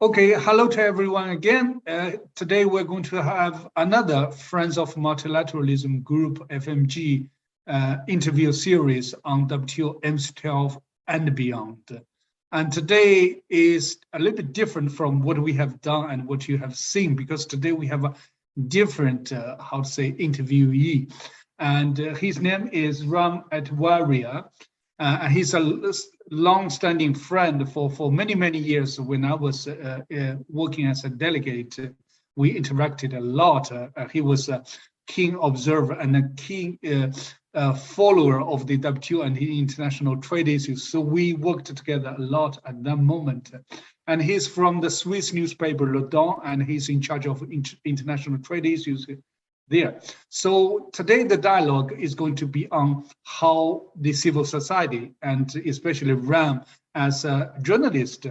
Okay, hello to everyone again. Today we're going to have another Friends of Multilateralism group FMG interview series on WTO MC12 and Beyond. And today is a little bit different from what we have done and what you have seen, because today we have a different, interviewee. And his name is Ram Etwareea. And he's a long-standing friend for many, many years. When I was working as a delegate, we interacted a lot. He was a keen observer and a keen follower of the WTO and the international trade issues. So we worked together a lot at that moment. And he's from the Swiss newspaper Le Don, and he's in charge of international trade issues there. So today the dialogue is going to be on how the civil society, and especially Ram as a journalist,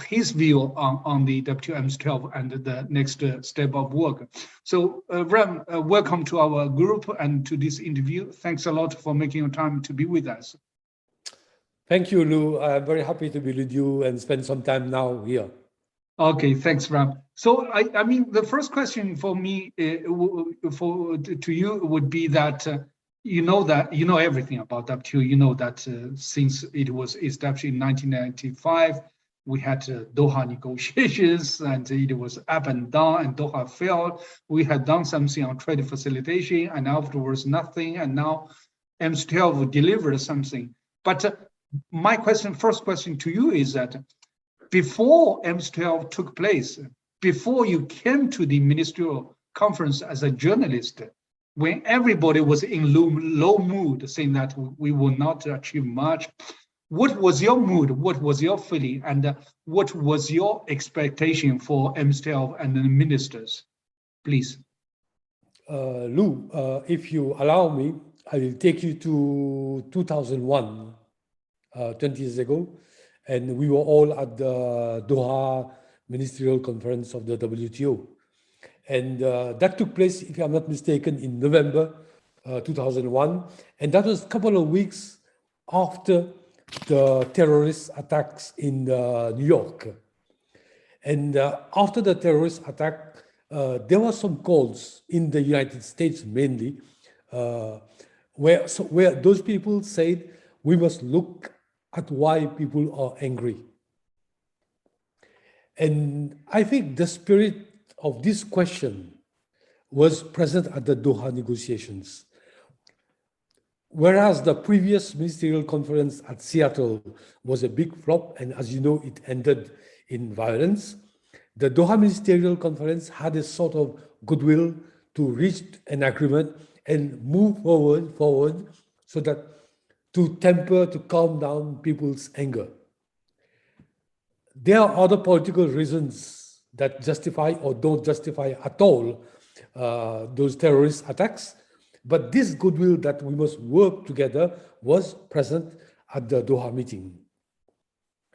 his view on the WTO MC12 and the next step of work. So Ram, welcome to our group and to this interview. Thanks a lot for making your time to be with us. Thank you, Lu. I'm very happy to be with you and spend some time now here. Okay, thanks, Ram. So, I mean, the first question for me, to you would be that you know everything about WTO. You know that since it was established in 1995, we had Doha negotiations, and it was up and down, and Doha failed. We had done something on trade facilitation, and afterwards nothing, and now MC12 delivered something. But my first question to you is that, before MC12 took place, before you came to the ministerial conference as a journalist, when everybody was in low mood, saying that we will not achieve much, what was your mood? What was your feeling? And what was your expectation for MC12 and the ministers? Please. Lu, if you allow me, I will take you to 2001, 20 years ago. And we were all at the Doha Ministerial Conference of the WTO. And that took place, if I'm not mistaken, in November 2001. And that was a couple of weeks after the terrorist attacks in New York. And after the terrorist attack, there were some calls in the United States mainly, where those people said, we must look at why people are angry. And I think the spirit of this question was present at the Doha negotiations. Whereas the previous ministerial conference at Seattle was a big flop, and as you know, it ended in violence, the Doha ministerial conference had a sort of goodwill to reach an agreement and move forward so that to calm down people's anger. There are other political reasons that justify or don't justify at all those terrorist attacks, but this goodwill that we must work together was present at the Doha meeting.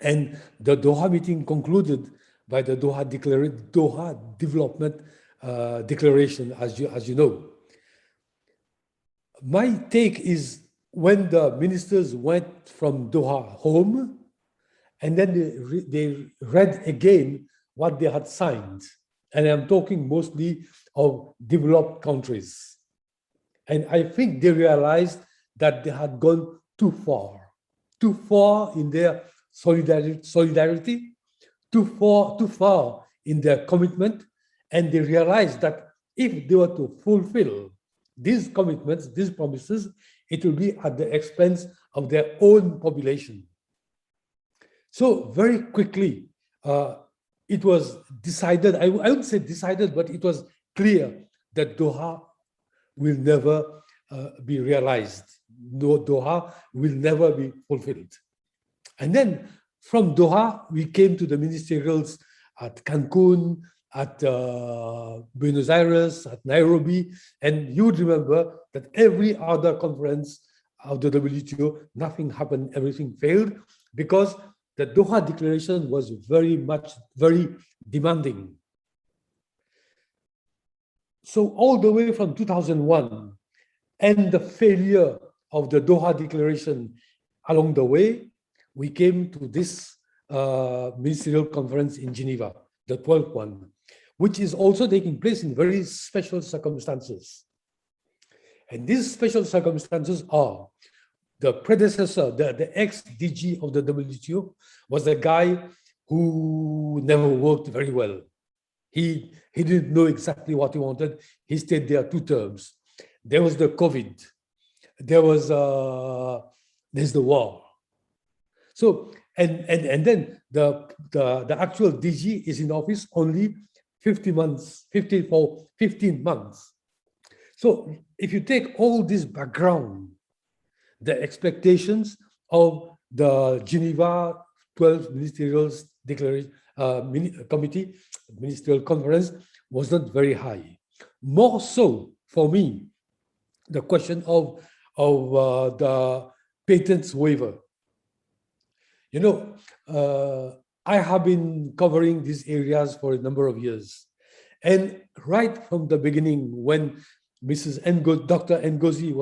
And the Doha meeting concluded by the Doha Development Declaration, as you know. My take is, when the ministers went from Doha home, and then they read again what they had signed. And I'm talking mostly of developed countries. And I think they realized that they had gone too far in their solidarity, too far in their commitment. And they realized that if they were to fulfill these commitments, these promises, it will be at the expense of their own population. So very quickly, it was decided, I wouldn't say decided, but it was clear that Doha will never be realized. No, Doha will never be fulfilled. And then from Doha, we came to the ministerials at Cancun, at Buenos Aires, at Nairobi, and you would remember that every other conference of the WTO, nothing happened, everything failed, because the Doha Declaration was very demanding. So all the way from 2001 and the failure of the Doha Declaration along the way, we came to this ministerial conference in Geneva, the 12th one, which is also taking place in very special circumstances. And these special circumstances are the predecessor, the ex-DG of the WTO was a guy who never worked very well. He didn't know exactly what he wanted. He stayed there 2 terms. There was the COVID. There's the war. So and then the actual DG is in office only 15 months. So if you take all this background, the expectations of the Geneva 12 Ministerial Declaration Committee, Ministerial Conference, was not very high. More so for me, the question of the patents waiver. You know, I have been covering these areas for a number of years, and right from the beginning, when Dr. Ngozi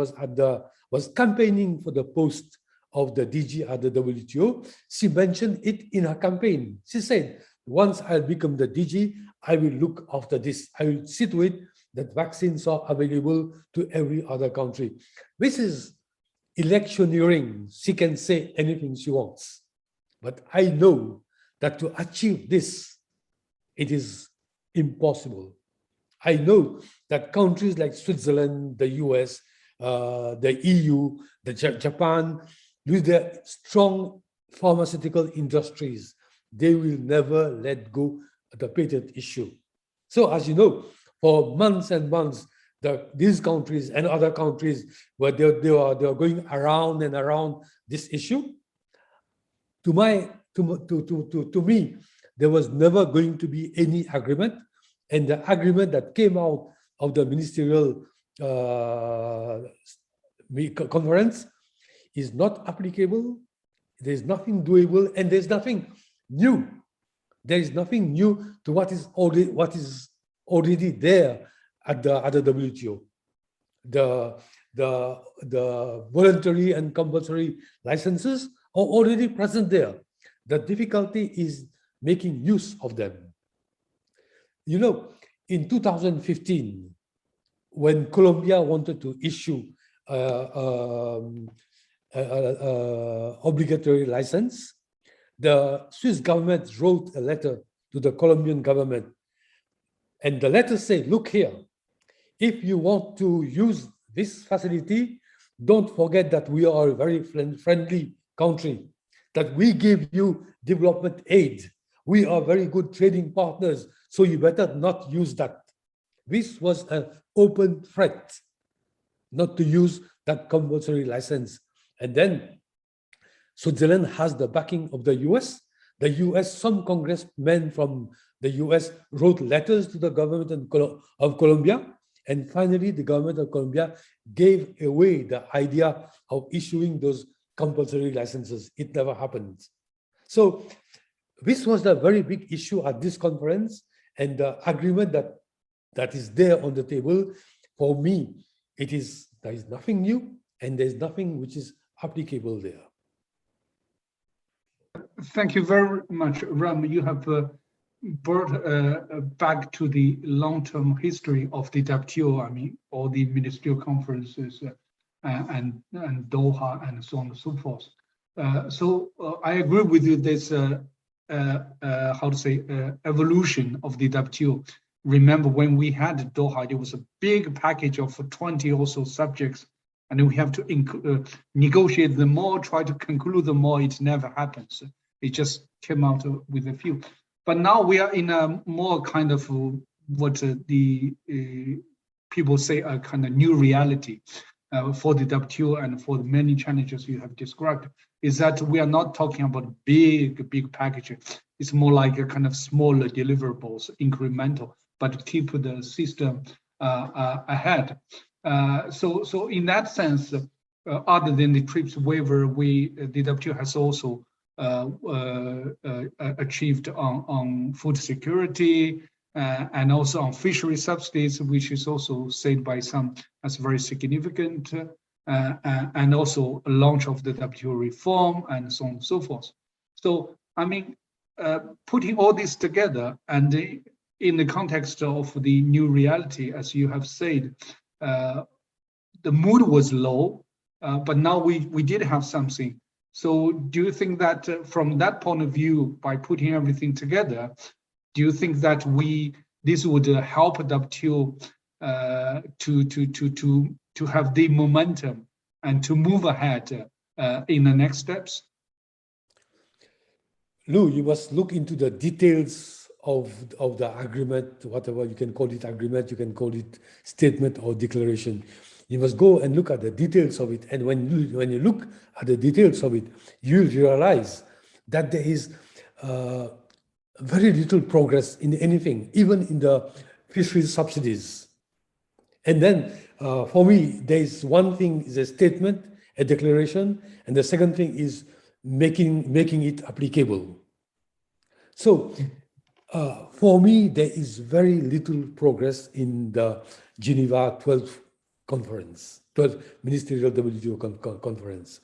was campaigning for the post of the DG at the WTO, she mentioned it in her campaign. She said, once I become the DG, I will look after this. I will see to it that vaccines are available to every other country. This is electioneering. She can say anything she wants. But I know that to achieve this, it is impossible. I know that countries like Switzerland, the US, the EU, Japan, with their strong pharmaceutical industries, they will never let go of the patent issue. So as you know, for months and months, these countries and other countries, where they are going around and around this issue. To me, there was never going to be any agreement, and the agreement that came out of the ministerial conference is not applicable. There's nothing doable, and there's nothing new. There is nothing new to what is already there at the WTO. The voluntary and compulsory licenses are already present there. The difficulty is making use of them. You know, in 2015, when Colombia wanted to issue obligatory license, the Swiss government wrote a letter to the Colombian government. And the letter said, look here, if you want to use this facility, don't forget that we are a very friendly country, that we give you development aid. We are very good trading partners, so you better not use that. This was an open threat not to use that compulsory license. And then Switzerland has the backing of the US. The US, some congressmen from the US wrote letters to the government of Colombia. And finally, the government of Colombia gave away the idea of issuing those compulsory licenses. It never happened. So this was the very big issue at this conference, and the agreement that is there on the table, for me, there is nothing new, and there's nothing which is applicable there. Thank you very much, Ram. You have brought back to the long-term history of the WTO. I mean, all the ministerial conferences and Doha and so on and so forth. So I agree with you. There's evolution of the WTO. Remember when we had Doha, there was a big package of 20 or so subjects, and then we have to negotiate them all, try to conclude them all. It never happens. It just came out with a few. But now we are in a more kind of what the people say a kind of new reality for the WTO and for the many challenges you have described, is that we are not talking about big packages. It's more like a kind of smaller deliverables, incremental, but keep the system ahead. So in that sense, other than the TRIPS waiver, the WTO has also achieved on food security and also on fishery subsidies, which is also said by some as very significant, and also a launch of the WTO reform and so on and so forth. So I mean, putting all this together and in the context of the new reality, as you have said, the mood was low, but now we did have something. So do you think that from that point of view, by putting everything together, do you think that this would help WTO to have the momentum and to move ahead in the next steps? Lou, you must look into the details of the agreement, whatever you can call it, agreement, you can call it statement or declaration. You must go and look at the details of it. And when you look at the details of it, you will realize that there is very little progress in anything, even in the fisheries subsidies. And then for me, there is one thing is a statement, a declaration, and the second thing is making it applicable. So for me, there is very little progress in the Geneva 12 conference, 12 ministerial WTO conference.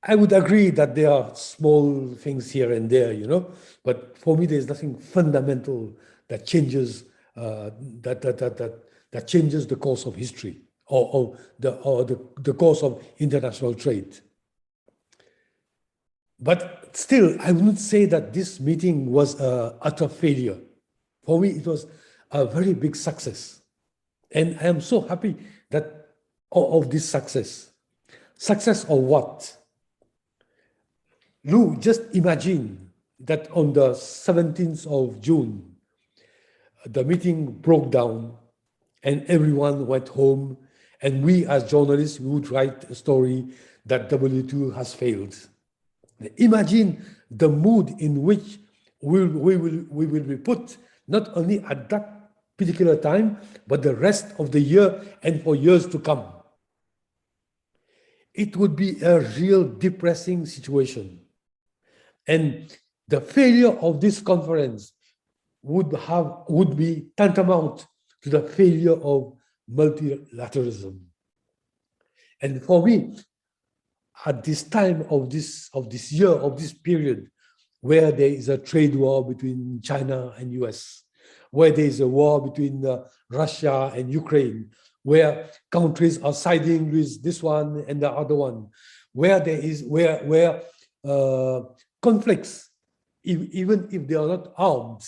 I would agree that there are small things here and there, you know, but for me, there's nothing fundamental that changes that changes the course of history or the course of international trade. But still, I wouldn't say that this meeting was an utter failure. For me, it was a very big success. And I am so happy that of this success. Success of what? Lou, just imagine that on the 17th of June, the meeting broke down and everyone went home. And we as journalists would write a story that WTO has failed. Imagine the mood in which we will be put, not only at that particular time, but the rest of the year and for years to come. It would be a real depressing situation. And the failure of this conference would be tantamount to the failure of multilateralism. And for me, at this time of this year, of this period, where there is a trade war between China and US, where there is a war between Russia and Ukraine, where countries are siding with this one and the other one, where there is where conflicts, even if they are not armed,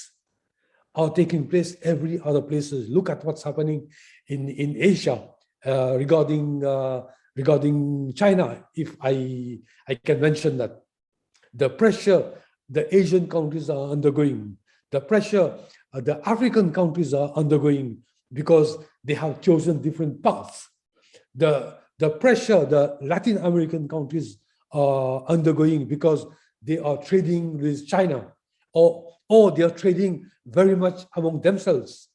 are taking place every other places. Look at what's happening in Asia regarding China, if I can mention that. The pressure the Asian countries are undergoing, the pressure the African countries are undergoing because they have chosen different paths. The pressure the Latin American countries are undergoing because they are trading with China or they are trading very much among themselves.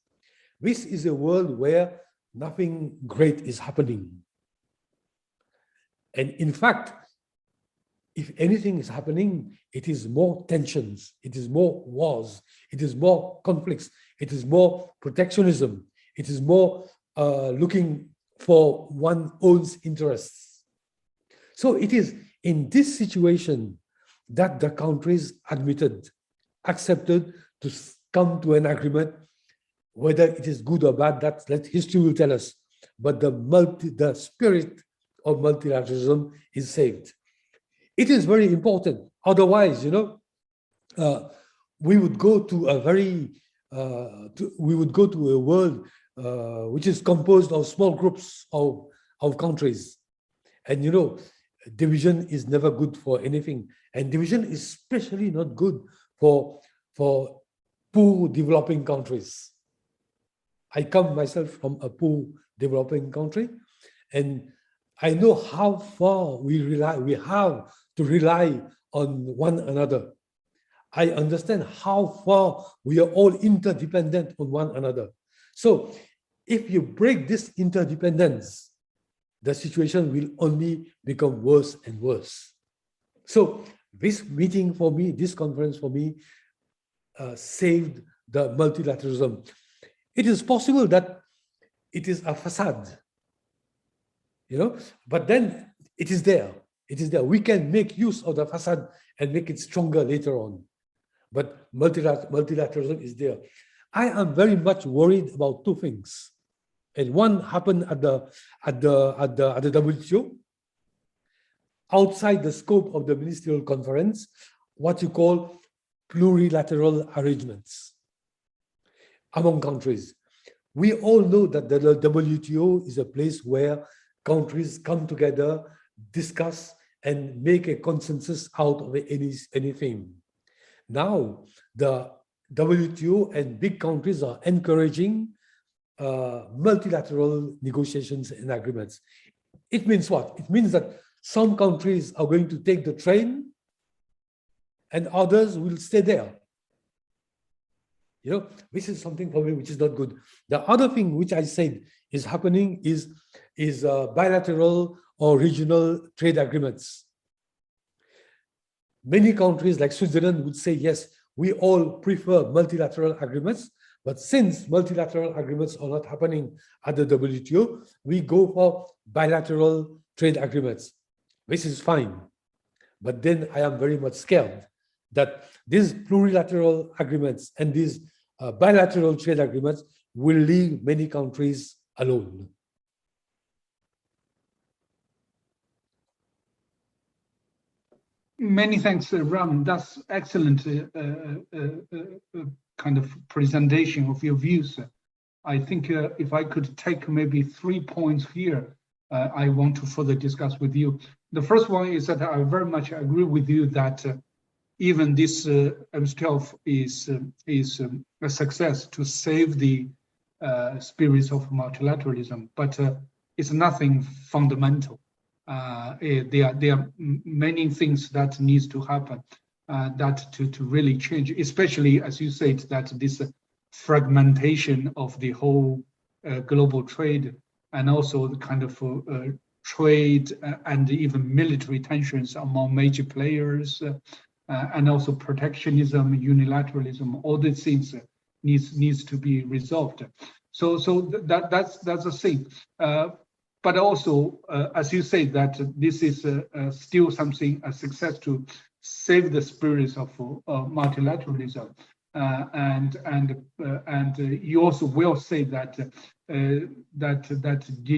This is a world where nothing great is happening. And in fact, if anything is happening, it is more tensions, it is more wars, it is more conflicts, it is more protectionism, it is more looking for one's own interests. So it is in this situation that the countries accepted to come to an agreement, whether it is good or bad, that history will tell us. But the spirit of multilateralism is saved. It is very important. Otherwise, you know, we would go to a world which is composed of small groups of countries, and you know, division is never good for anything, and division is especially not good for poor developing countries. I come myself from a poor developing country, and I know how far we have to rely on one another. I understand how far we are all interdependent on one another. So if you break this interdependence, the situation will only become worse and worse. So this meeting for me, this conference for me, saved the multilateralism. It is possible that it is a facade, you know, but then it is there. It is that we can make use of the facade and make it stronger later on. But multilateralism is there. I am very much worried about two things. And one happened at the WTO, outside the scope of the ministerial conference, what you call plurilateral arrangements among countries. We all know that the WTO is a place where countries come together, discuss, and make a consensus out of anything. Now, the WTO and big countries are encouraging multilateral negotiations and agreements. It means what? It means that some countries are going to take the train and others will stay there. You know, this is something probably which is not good. The other thing which I said is happening is bilateral or regional trade agreements. Many countries like Switzerland would say, yes, we all prefer multilateral agreements, but since multilateral agreements are not happening at the WTO, we go for bilateral trade agreements. This is fine. But then I am very much scared that these plurilateral agreements and these bilateral trade agreements will leave many countries alone. Many thanks, Ram. That's excellent kind of presentation of your views. I think if I could take maybe 3 points here, I want to further discuss with you. The first one is that I very much agree with you that even this MC12 is a success to save the spirits of multilateralism, but it's nothing fundamental. There are many things that needs to happen that to really change, especially as you said, that this fragmentation of the whole global trade and also the kind of trade and even military tensions among major players and also protectionism, unilateralism, all these things needs to be resolved. So that's a thing. But also, as you say, that this is still a success to save the spirits of multilateralism, and you also will say that that the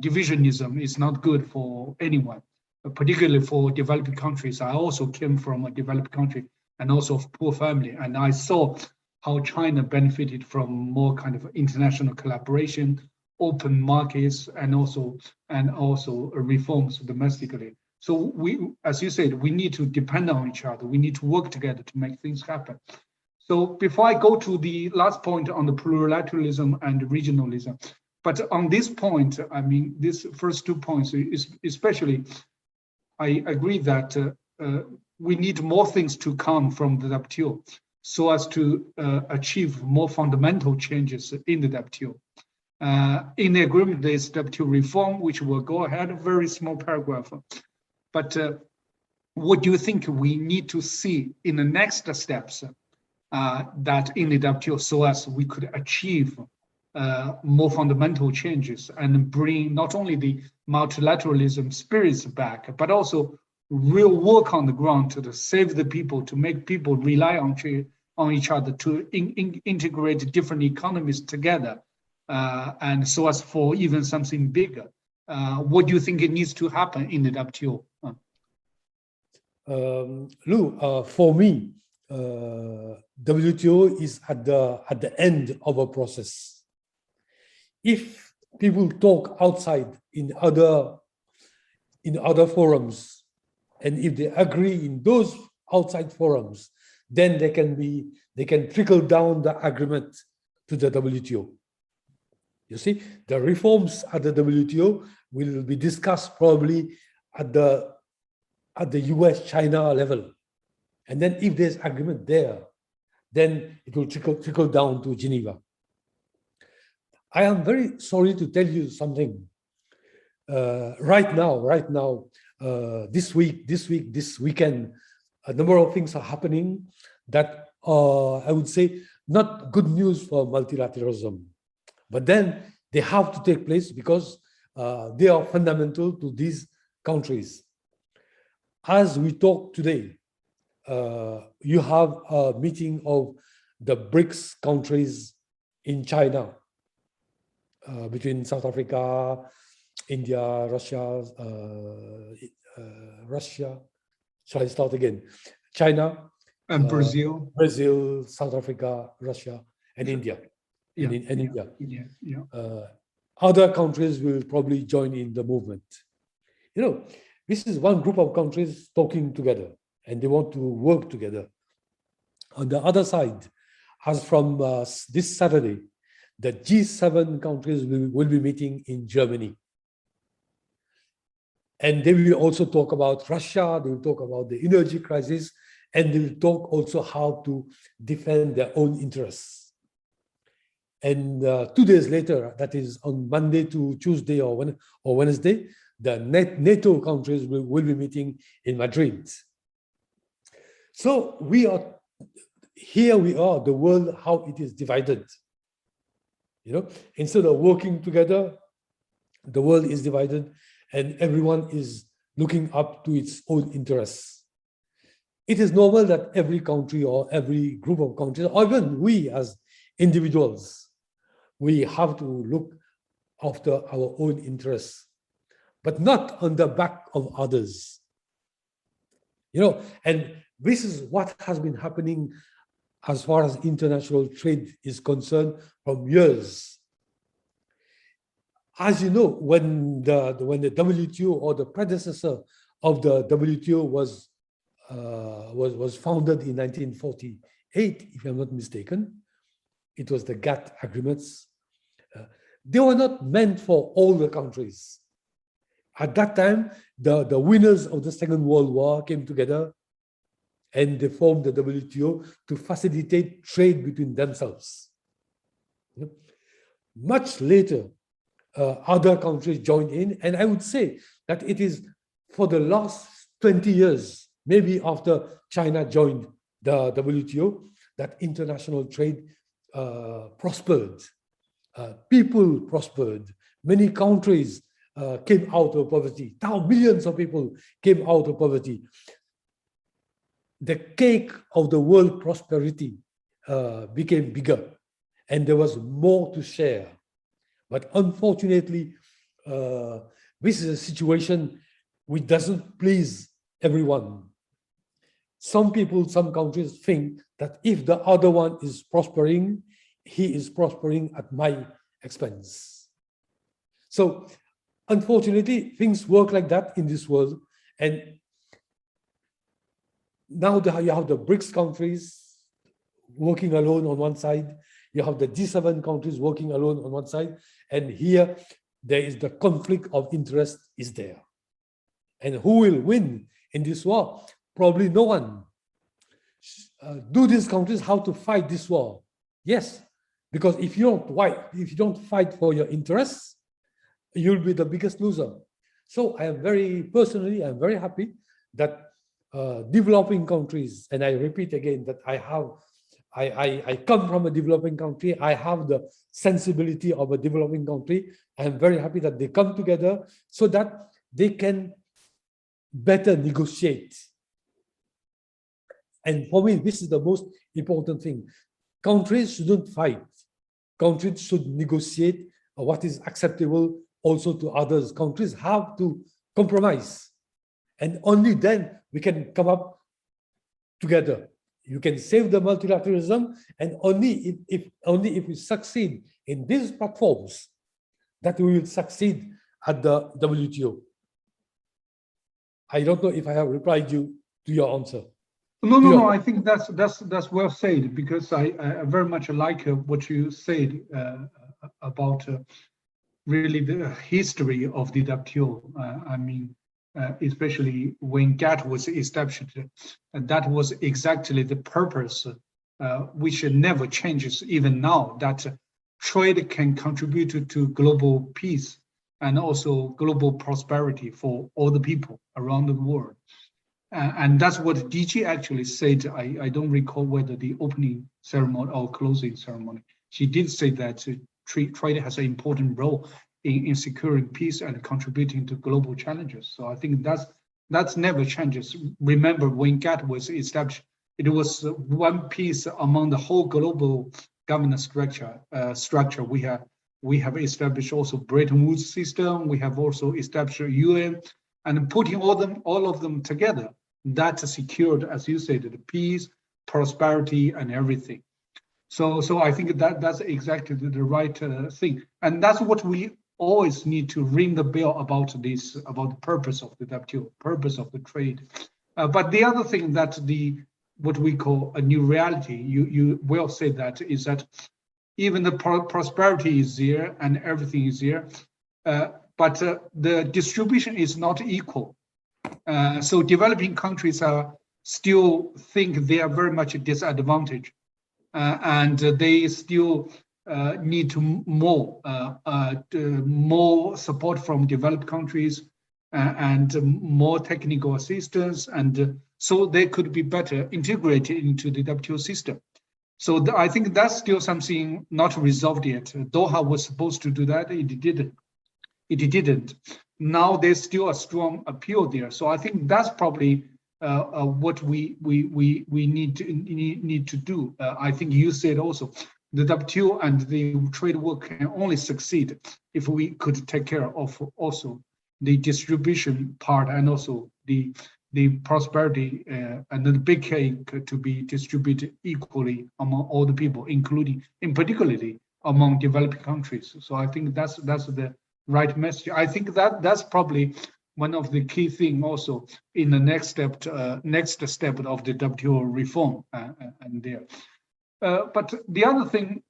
divisionism is not good for anyone, particularly for developing countries. I also came from a developed country and also of poor family, and I saw how China benefited from more kind of international collaboration, open markets, and also reforms domestically. So we, as you said, we need to depend on each other. We need to work together to make things happen. So before I go to the last point on the plurilateralism and regionalism, but on this point, I mean, these first 2 points, is especially, I agree that we need more things to come from the WTO so as to achieve more fundamental changes in the WTO. In the agreement, there's WTO reform, which will go ahead, a very small paragraph. But what do you think we need to see in the next steps that in the WTO so as we could achieve more fundamental changes and bring not only the multilateralism spirits back, but also real work on the ground to save the people, to make people rely on each other, to integrate different economies together, and so as for even something bigger. What do you think it needs to happen in the WTO? Lu, for me, WTO is at the end of a process. If people talk outside in other forums, and if they agree in those outside forums, then they can trickle down the agreement to the WTO. You see, the reforms at the WTO will be discussed probably at the US-China level. And then if there's agreement there, then it will trickle down to Geneva. I am very sorry to tell you something. Right now, this weekend, a number of things are happening that I would say not good news for multilateralism. But then they have to take place because they are fundamental to this countries. As we talk today, you have a meeting of the BRICS countries in China, between South Africa, India, Russia. Shall I start again? China, and Brazil, South Africa, Russia, and India. India. Other countries will probably join in the movement. You know, this is one group of countries talking together, and they want to work together. On the other side, as from this Saturday, the G7 countries will be meeting in Germany. And they will also talk about Russia, they will talk about the energy crisis, and they will talk also how to defend their own interests. And 2 days later, that is on Monday to Tuesday or Wednesday, the NATO countries will be meeting in Madrid. So here we are, the world, how it is divided. You know, instead of working together, the world is divided and everyone is looking up to its own interests. It is normal that every country or every group of countries, or even we as individuals, we have to look after our own interests, but not on the back of others. You know, and this is what has been happening as far as international trade is concerned from years. As you know, when the WTO or the predecessor of the WTO was founded in 1948, if I'm not mistaken, it was the GATT agreements. They were not meant for all the countries. At that time, the winners of the Second World War came together and they formed the WTO to facilitate trade between themselves. Much later, other countries joined in, and I would say that it is for the last 20 years, maybe after China joined the WTO, that international trade prospered. People prospered. Many countries came out of poverty. Now millions of people came out of poverty. The cake of the world prosperity became bigger, and there was more to share. But unfortunately, this is a situation which doesn't please everyone. Some people, some countries think that if the other one is prospering, he is prospering at my expense. So unfortunately, things work like that in this world. And now you have the BRICS countries working alone on one side. You have the G7 countries working alone on one side. And here, there is the conflict of interest is there. And who will win in this war? Probably no one. Do these countries how to fight this war? Yes, because if you don't fight for your interests, you'll be the biggest loser. So I'm very happy that developing countries, and I repeat again that I come from a developing country. I have the sensibility of a developing country. I'm very happy that they come together so that they can better negotiate. And for me, this is the most important thing. Countries shouldn't fight. Countries should negotiate what is acceptable also to others. Countries have to compromise. And only then we can come up together. You can save the multilateralism, and only if we succeed in these platforms, that we will succeed at the WTO. I don't know if I have replied to your answer. No. I think that's well said, because I very much like what you said about really the history of the WTO. I mean, especially when GATT was established, that was exactly the purpose, which never changes even now, that trade can contribute to global peace and also global prosperity for all the people around the world. And that's what DG actually said. I don't recall whether the opening ceremony or closing ceremony. She did say that trade has an important role in securing peace and contributing to global challenges. So I think that's never changes. Remember, when GATT was established, it was one piece among the whole global governance structure. We have established also Bretton Woods system. We have also established UN, and putting all of them together, that secured, as you said, the peace, prosperity, and everything. So I think that's exactly the right thing, and that's what we always need to ring the bell about this, about the purpose of the WTO, purpose of the trade. But the other thing that what we call a new reality, you will say that, is that even the prosperity is there and everything is there, but the distribution is not equal. So developing countries still think they are very much disadvantaged, and they still need to more support from developed countries and more technical assistance, and so they could be better integrated into the WTO system. So I think that's still something not resolved yet. Doha was supposed to do that, it didn't. Now there's still a strong appeal there. So I think that's probably what we need to do. I think you said also, the WTO and the trade war can only succeed if we could take care of also the distribution part, and also the prosperity and the big cake to be distributed equally among all the people, including, in particularly, among developing countries. So I think that's the right message. I think that's probably one of the key things also in the next step of the WTO reform and there. But the other thing,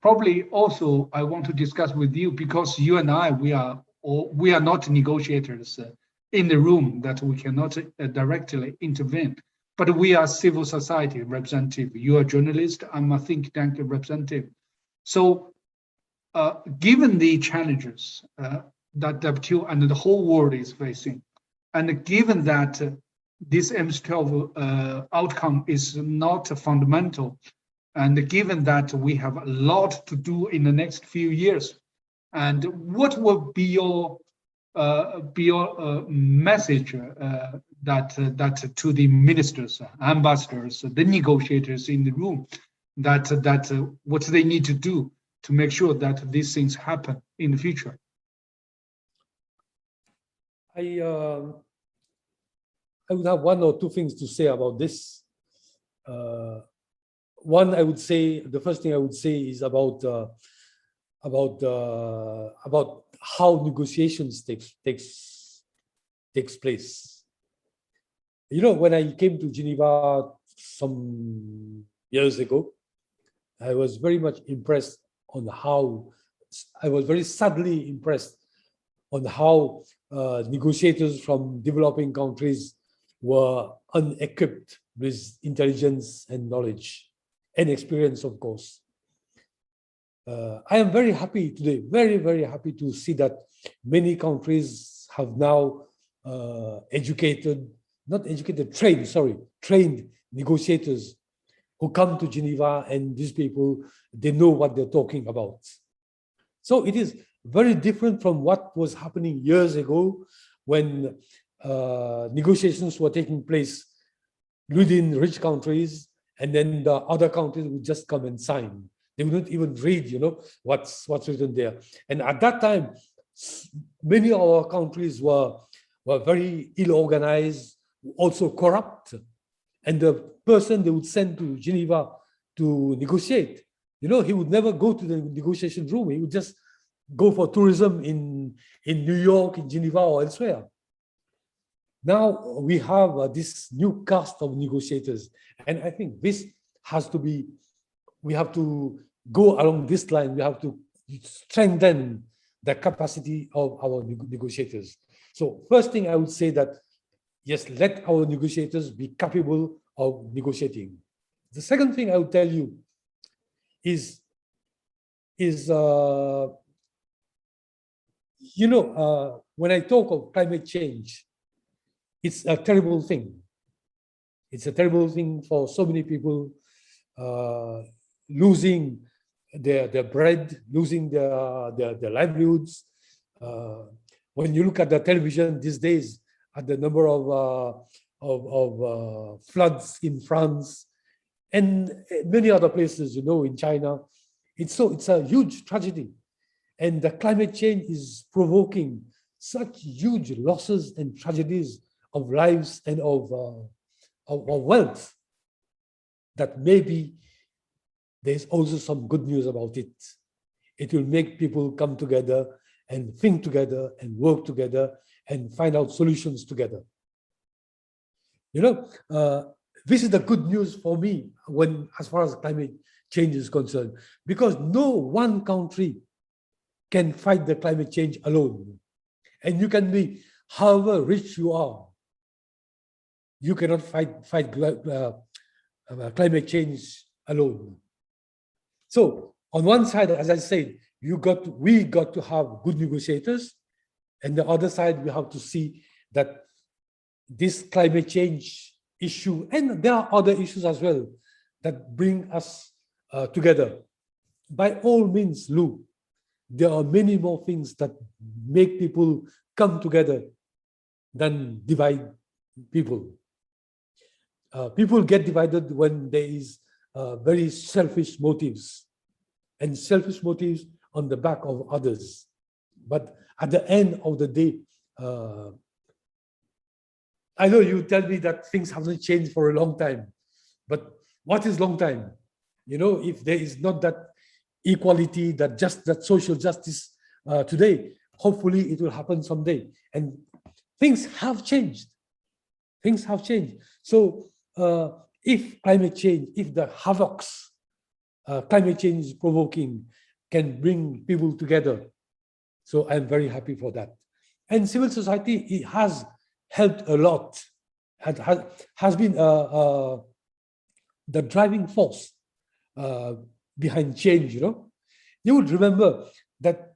probably also I want to discuss with you, because you and I, we are not negotiators in the room, that we cannot directly intervene, but we are civil society representative. You are a journalist, I'm a think tank representative. So given the challenges that WTO and the whole world is facing, and given that this MC12 outcome is not fundamental, and given that we have a lot to do in the next few years, and what will be your message that to the ministers, ambassadors, the negotiators in the room, that what they need to do to make sure that these things happen in the future? I would have one or two things to say about this. One, I would say, the first thing I would say is about how negotiations takes place. You know, when I came to Geneva some years ago, I was very much impressed on how, I was very sadly impressed on how negotiators from developing countries were unequipped with intelligence and knowledge and experience, of course. I am very happy today, very, very happy to see that many countries have now trained negotiators who come to Geneva, and these people, they know what they're talking about. So it is very different from what was happening years ago, when negotiations were taking place within rich countries, and then the other countries would just come and sign. They wouldn't even read, you know, what's written there. And at that time, many of our countries were very ill-organized, also corrupt. And the person they would send to Geneva to negotiate, you know, he would never go to the negotiation room. He would just go for tourism in New York, in Geneva, or elsewhere. Now we have this new cast of negotiators. And I think this has to be, we have to go along this line. We have to strengthen the capacity of our negotiators. So first thing I would say that, yes, let our negotiators be capable of negotiating. The second thing I would tell you is you know, when I talk of climate change, it's a terrible thing. It's a terrible thing for so many people, losing their bread, losing their livelihoods, When you look at the television these days, at the number of floods in France and many other places, in China, it's a huge tragedy. And the climate change is provoking such huge losses and tragedies of lives and of wealth that maybe there's also some good news about it. It will make people come together and think together and work together and find out solutions together. This is the good news for me as far as climate change is concerned, because no one country can fight the climate change alone. And you can be however rich you are, you cannot fight climate change alone. So on one side, as I said, we got to have good negotiators, and the other side we have to see that this climate change issue, and there are other issues as well that bring us together. By all means, Lu, there are many more things that make people come together than divide people. People get divided when there is very selfish motives, and selfish motives on the back of others. But at the end of the day, I know you tell me that things haven't changed for a long time, but what is long time? If there is not that equality, that social justice today, hopefully it will happen someday. And things have changed. Things have changed. So if the havocs climate change is provoking can bring people together, so I'm very happy for that. And civil society, it has helped a lot, has been the driving force behind change. You would remember that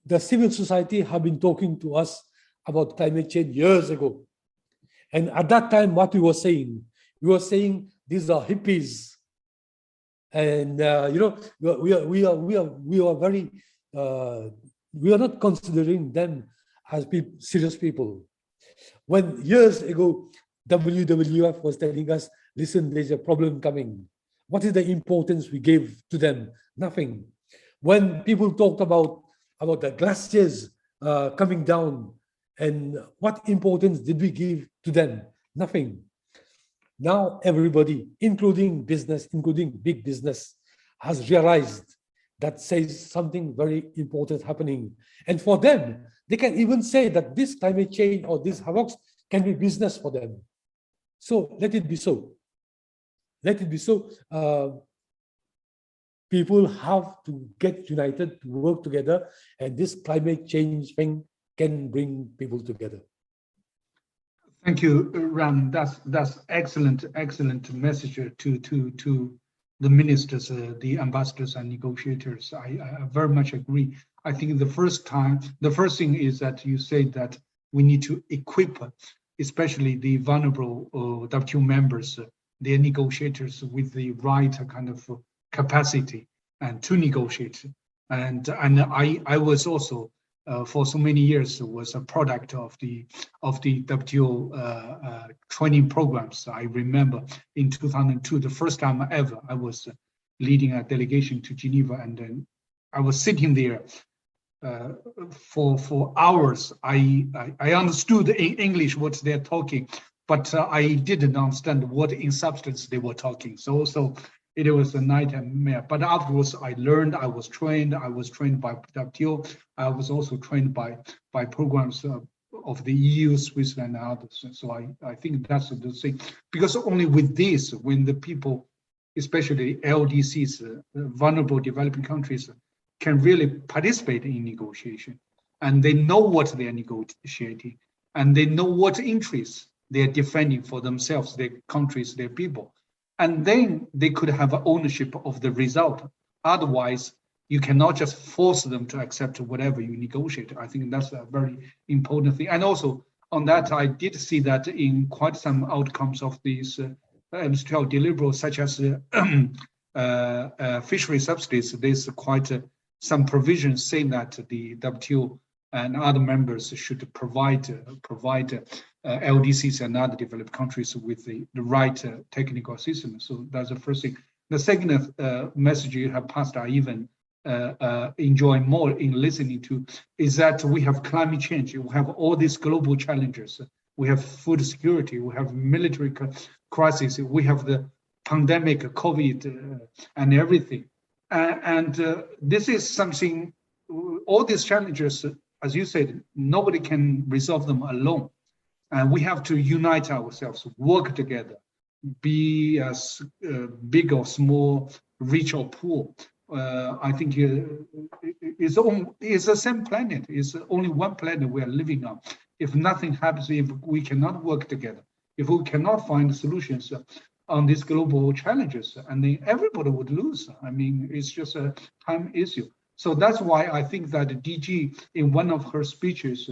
the civil society have been talking to us about climate change years ago. And at that time, what we were saying these are hippies. And we are not considering them as serious people. When years ago, WWF was telling us, listen, there's a problem coming. What is the importance we gave to them? Nothing. When people talked about the glaciers coming down, and what importance did we give to them? Nothing. Now everybody, including business, including big business, has realized that says something very important happening. And for them, they can even say that this climate change or these havocs can be business for them. So let it be so. Let it be so. People have to get united, to work together, and this climate change thing can bring people together. Thank you, Ram. That's excellent message to the ministers, the ambassadors and negotiators. I very much agree. I think the first thing is that you say that we need to equip, especially the vulnerable WTO members, their negotiators, with the right kind of capacity and to negotiate. And I was also for so many years was a product of the WTO training programs. I remember in 2002, the first time ever, I was leading a delegation to Geneva, and then I was sitting there for hours. I understood in English what they're talking, but I didn't understand what in substance they were talking. So it was a nightmare. But afterwards, I learned. I was trained by WTO. I was also trained by programs of the EU, Switzerland, and others. So I think that's the thing. Because only with this, when the people, especially LDCs, vulnerable developing countries, can really participate in negotiation, and they know what they are negotiating, and they know what interests they are defending for themselves, their countries, their people. And then they could have ownership of the result. Otherwise, you cannot just force them to accept whatever you negotiate. I think that's a very important thing. And also on that, I did see that in quite some outcomes of these MC12 deliverables, such as fishery subsidies, there's quite some provisions saying that the WTO and other members should provide LDCs and other developed countries with the right technical assistance. So that's the first thing. The second message you have passed, I even enjoy more in listening to, is that we have climate change. We have all these global challenges. We have food security. We have military crisis. We have the pandemic, COVID, and everything. And this is something, all these challenges, as you said, nobody can resolve them alone. And we have to unite ourselves, work together, be as big or small, rich or poor. I think it's the same planet. It's only one planet we are living on. If nothing happens, if we cannot work together, if we cannot find solutions on these global challenges, and then everybody would lose. I mean, it's just a time issue. So that's why I think that DG, in one of her speeches,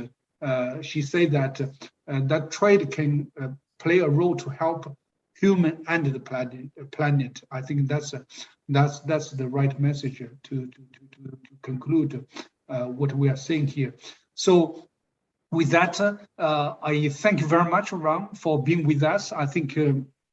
she said that that trade can play a role to help human and the planet. I think that's the right message to conclude what we are saying here. So with that, I thank you very much, Ram, for being with us. I think,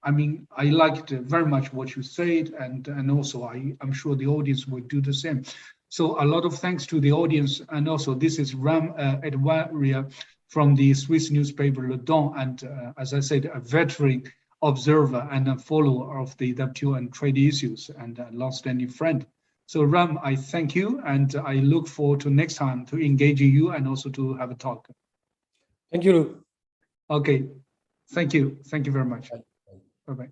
I mean, I liked very much what you said, and also I'm sure the audience will do the same. So a lot of thanks to the audience, and also this is Ram Etwareea from the Swiss newspaper Le Don, and as I said, a veteran observer and a follower of the WTO and trade issues, and a long-standing friend. So Ram, I thank you, and I look forward to next time to engaging you and also to have a talk. Thank you. Okay, thank you very much. Bye-bye.